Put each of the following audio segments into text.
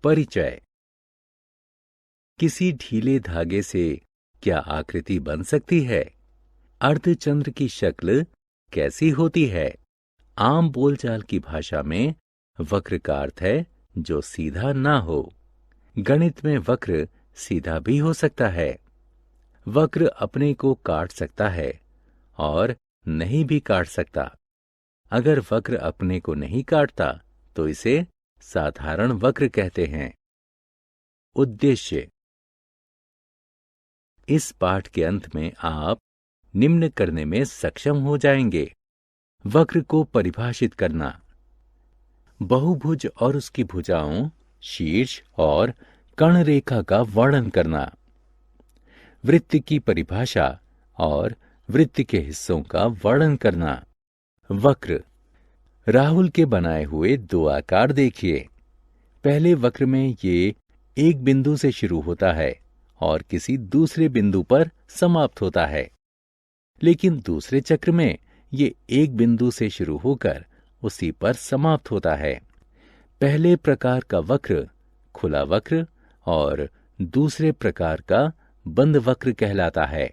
परिचय। किसी ढीले धागे से क्या आकृति बन सकती है? अर्धचंद्र की शक्ल कैसी होती है? आम बोलचाल की भाषा में वक्र का अर्थ है जो सीधा ना हो। गणित में वक्र सीधा भी हो सकता है। वक्र अपने को काट सकता है और नहीं भी काट सकता। अगर वक्र अपने को नहीं काटता तो इसे साधारण वक्र कहते हैं। उद्देश्य। इस पाठ के अंत में आप निम्न करने में सक्षम हो जाएंगे। वक्र को परिभाषित करना, बहुभुज और उसकी भुजाओं, शीर्ष और कर्ण रेखा का वर्णन करना, वृत्त की परिभाषा और वृत्त के हिस्सों का वर्णन करना। वक्र। राहुल के बनाए हुए दो आकार देखिए। पहले वक्र में ये एक बिंदु से शुरू होता है और किसी दूसरे बिंदु पर समाप्त होता है, लेकिन दूसरे चक्र में ये एक बिंदु से शुरू होकर उसी पर समाप्त होता है। पहले प्रकार का वक्र खुला वक्र और दूसरे प्रकार का बंद वक्र कहलाता है।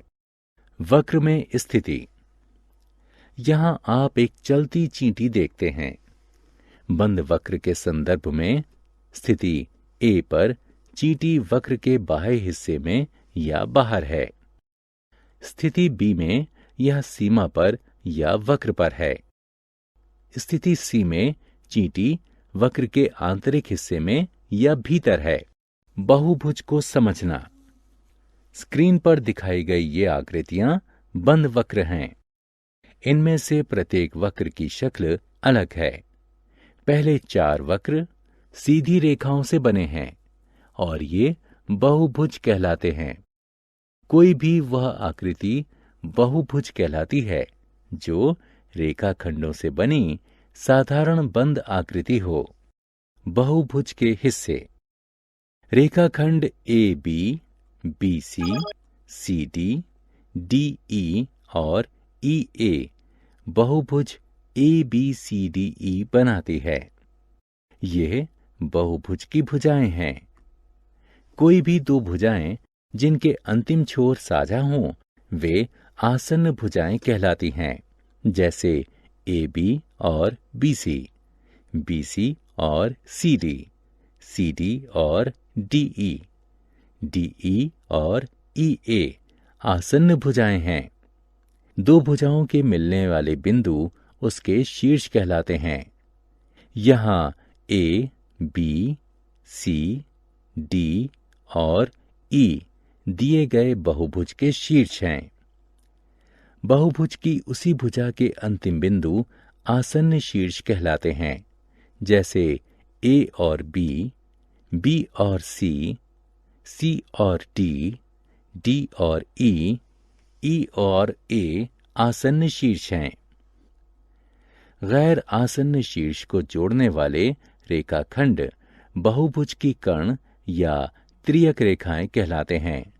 वक्र में स्थिति। यहां आप एक चलती चींटी देखते हैं। बंद वक्र के संदर्भ में स्थिति ए पर चींटी वक्र के बाह्य हिस्से में या बाहर है। स्थिति बी में यह सीमा पर या वक्र पर है। स्थिति सी में चींटी वक्र के आंतरिक हिस्से में या भीतर है। बहुभुज को समझना। स्क्रीन पर दिखाई गई ये आकृतियां बंद वक्र हैं। इनमें से प्रत्येक वक्र की शक्ल अलग है। पहले 4 वक्र सीधी रेखाओं से बने हैं और ये बहुभुज कहलाते हैं। कोई भी वह आकृति बहुभुज कहलाती है जो रेखाखंडों से बनी साधारण बंद आकृति हो। बहुभुज के हिस्से। रेखाखंड A B, B C, C D, D E और ई ए बहुभुज A B C D E बनाती है। ये बहुभुज की भुजाएं हैं। कोई भी दो भुजाएं जिनके अंतिम छोर साझा हों वे आसन्न भुजाएं कहलाती हैं, जैसे ए बी और बी सी और सी डी और डी ई और ई ए आसन्न भुजाएं हैं। दो भुजाओं के मिलने वाले बिंदु उसके शीर्ष कहलाते हैं। यहाँ ए, बी, सी, डी और ई दिए गए बहुभुज के शीर्ष हैं। बहुभुज की उसी भुजा के अंतिम बिंदु आसन्न शीर्ष कहलाते हैं, जैसे ए और बी और सी और डी और ई और ए आसन्न शीर्ष हैं। गैर आसन्न शीर्ष को जोड़ने वाले रेखाखंड बहुभुज की कर्ण या त्रियक रेखाएं कहलाते हैं,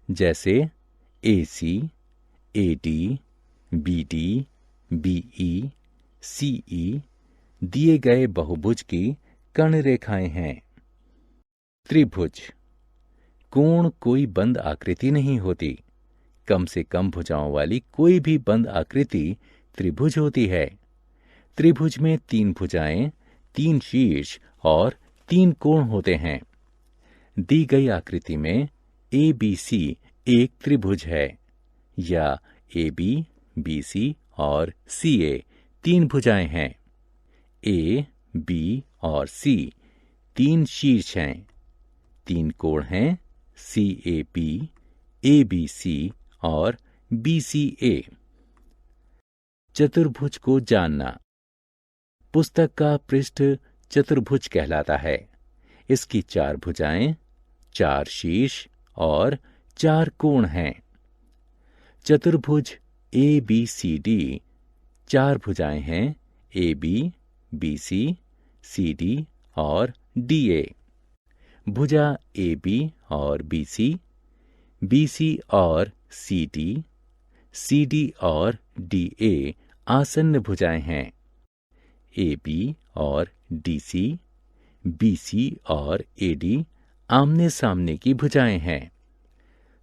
जैसे ए सी, ए डी, बी ई, सी ई दिए गए बहुभुज की कर्ण रेखाएं हैं। त्रिभुज। कोण कोई बंद आकृति नहीं होती। कम से कम भुजाओं वाली कोई भी बंद आकृति त्रिभुज होती है। त्रिभुज में 3 भुजाएं, 3 शीर्ष और 3 कोण होते हैं। दी गई आकृति में ए बी सी एक त्रिभुज है, या ए बी, बी सी और सी ए 3 भुजाएं हैं। ए, बी और सी 3 शीर्ष हैं। 3 कोण हैं, सी ए बी सी और बी सी ए। चतुर्भुज को जानना। पुस्तक का पृष्ठ चतुर्भुज कहलाता है। इसकी 4 भुजाएं, 4 शीर्ष और 4 कोण हैं। चतुर्भुज ए बी सी डी 4 भुजाएं हैं, ए बी सी डी और डी ए। भुजा ए बी और बी सी और सी डी और डी ए आसन्न भुजाएं हैं। AB और DC, BC और AD आमने सामने की भुजाएं हैं।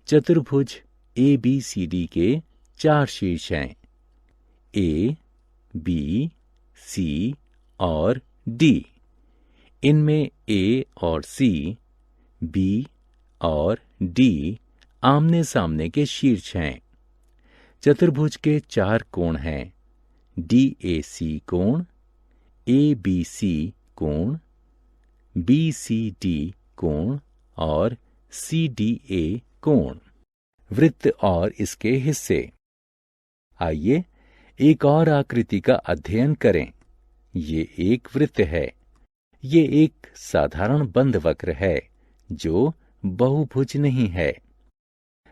चतुर्भुज ABCD के 4 शीर्ष हैं, A, B, C और D। इनमें A और C, B और D आमने सामने के शीर्ष हैं। चतुर्भुज के 4 कोण हैं, DAC कोण, ABC कोण, BCD कोण और CDA कोण। वृत्त और इसके हिस्से। आइए एक और आकृति का अध्ययन करें। ये एक वृत्त है। ये एक साधारण बंद वक्र है जो बहुभुज नहीं है।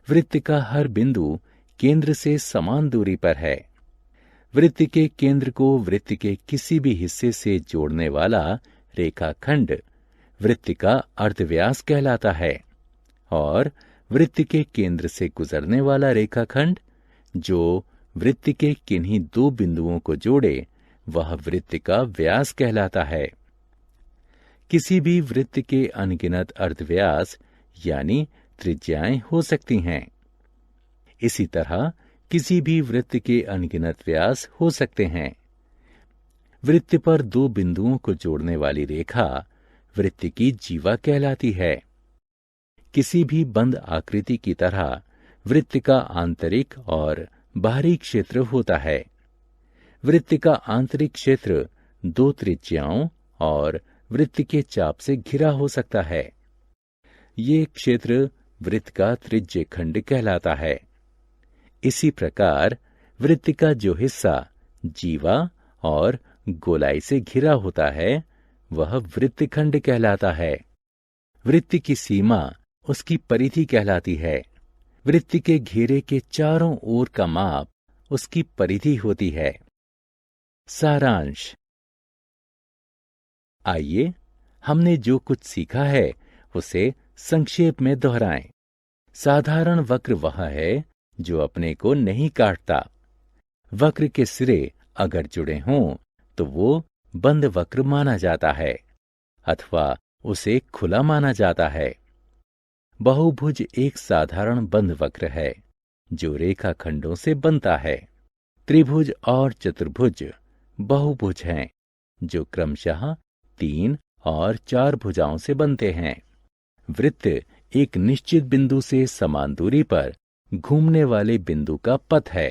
वृत्त का हर बिंदु केंद्र से समान दूरी पर है। वृत्त के केंद्र को वृत्त के किसी भी हिस्से से जोड़ने वाला रेखाखंड वृत्त का अर्धव्यास कहलाता है और वृत्त के केंद्र से गुजरने वाला रेखाखंड जो वृत्त के किन्हीं 2 बिंदुओं को जोड़े वह वृत्त का व्यास कहलाता है। किसी भी वृत्त के अनगिनत अर्धव्यास यानी त्रिज्याएं हो सकती हैं। इसी तरह किसी भी वृत्त के अनगिनत व्यास हो सकते हैं। वृत्त पर 2 बिंदुओं को जोड़ने वाली रेखा वृत्त की जीवा कहलाती है। किसी भी बंद आकृति की तरह वृत्त का आंतरिक और बाहरी क्षेत्र होता है। वृत्त का आंतरिक क्षेत्र 2 त्रिज्याओं और वृत्त के चाप से घिरा हो सकता है। ये क्षेत्र वृत्त का त्रिज्य खंड कहलाता है। इसी प्रकार वृत्त का जो हिस्सा जीवा और गोलाई से घिरा होता है वह वृत्तखंड कहलाता है। वृत्त की सीमा उसकी परिधि कहलाती है। वृत्त के घेरे के चारों ओर का माप उसकी परिधि होती है। सारांश। आइए हमने जो कुछ सीखा है उसे संक्षेप में दोहराएं। साधारण वक्र वह है जो अपने को नहीं काटता। वक्र के सिरे अगर जुड़े हों तो वो बंद वक्र माना जाता है अथवा उसे खुला माना जाता है। बहुभुज एक साधारण बंद वक्र है जो रेखाखंडों से बनता है। त्रिभुज और चतुर्भुज बहुभुज हैं जो क्रमशः 3 और 4 भुजाओं से बनते हैं। वृत्त एक निश्चित बिंदु से समान दूरी पर घूमने वाले बिंदु का पथ है।